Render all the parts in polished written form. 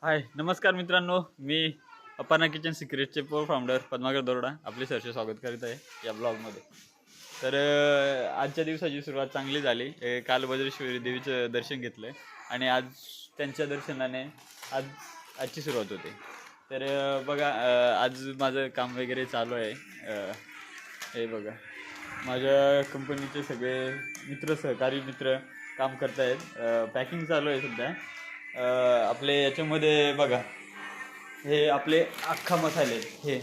हाय नमस्कार मित्रांनो, मी Aparna kitchen सिक्रेटचे founder Padmakar दरोडा आपले सहर्ष स्वागत करीत आहे या ब्लॉगमध्ये. तर आजच्या दिवसाची सुरुवात चांगली झाली. काल वज्रेश्वरी देवीचं दर्शन घेतलं आणि आज त्यांच्या दर्शनाने आजची सुरुवात होते. तर बघा, आज माझं काम वगैरे चालू आहे. हे बघा, माझ्या कंपनीचे सगळे सहकारी मित्र काम करत आहेत. पॅकिंग चालू आहे सध्या. आपले याच्यामध्ये बघा, हे आपले अख्खा मसाले हे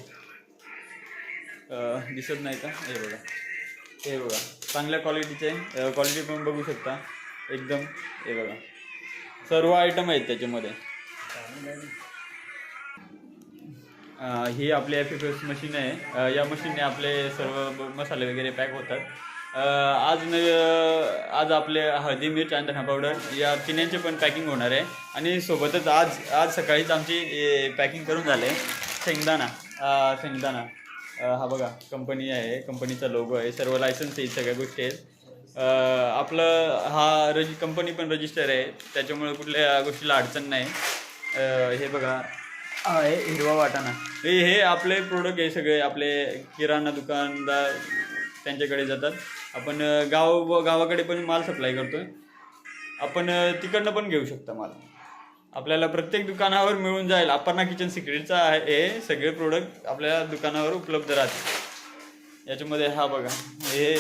दिसत नाही का? हे बघा चांगल्या क्वालिटीचे, क्वालिटी पण बघू शकता एकदम. हे बघा सर्व आयटम आहेत त्याच्यामध्ये. ही आपली FFS मशीन आहे. या मशीनने आपले सर्व मसाले वगैरे पॅक होतात. आज आपले हळदी, मिर्च आणि धना पावडर या तिन्यांचे पण पॅकिंग होणार आहे. आणि सोबतच आज सकाळीच आमची पॅकिंग करून झाले. शेंगदाणा हा बघा, कंपनी आहे, कंपनीचा लोगो आहे, सर्व लायसन्स आहे, सगळ्या गोष्टी आहेत. आपलं कंपनी पण रजिस्टर आहे, त्याच्यामुळे कुठल्या गोष्टीला अडचण नाही. हे बघा, आहे हिरवा वाटाणा. हे आपले प्रोडक्ट आहे, सगळे आपले किराणा दुकानदार त्यांच्याकडे जातात. आपण गावाकडे पण माल सप्लाय करतोय. आपण तिकडनं पण घेऊ शकता माल. आपल्याला प्रत्येक दुकानावर मिळून जाईल. अपर्णा किचन सिक्रेटचा हे सगळे प्रोडक्ट आपल्या दुकानावर उपलब्ध राहतील. याच्यामध्ये हा बघा, हे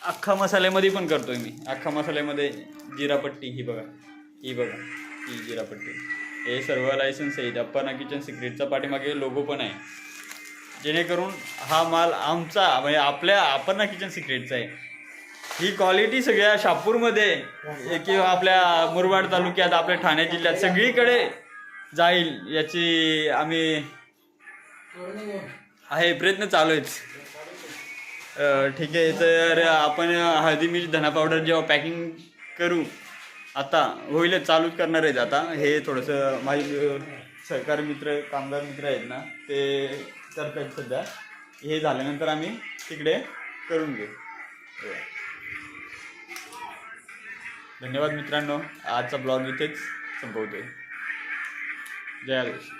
अख्खा मसाल्यामध्ये पण करतोय मी. अख्खा मसाल्यामध्ये जिरापट्टी ही बघा, ही जिरापट्टी, हे सर्व लायसन्स आहे. अपर्णा किचन सिक्रेटचा पाठीमागे लोगो पण आहे, जेणेकरून हा माल आमचा म्हणजे आपल्या अपर्णा किचन सिक्रेटचा आहे. ही क्वालिटी सगळ्या शहापूरमध्ये किंवा आपल्या मुरबाड तालुक्यात, आपल्या ठाणे जिल्ह्यात सगळीकडे जाईल याची आम्ही प्रयत्न चालू आहेत. ठीक आहे. तर आपण हळदी, मिर्च, धना पावडर जेव्हा पॅकिंग करू, आता होईलच, चालूच करणार आहेत. आता हे थोडंसं माझे सहकारी मित्र, कामगार मित्र आहेत ना, ते करतात सध्या. हे झाल्यानंतर आम्ही तिकडे करून घेऊ. धन्यवाद मित्रांनो, आजचा ब्लॉग इथेच संपवतोय. जय आदेश.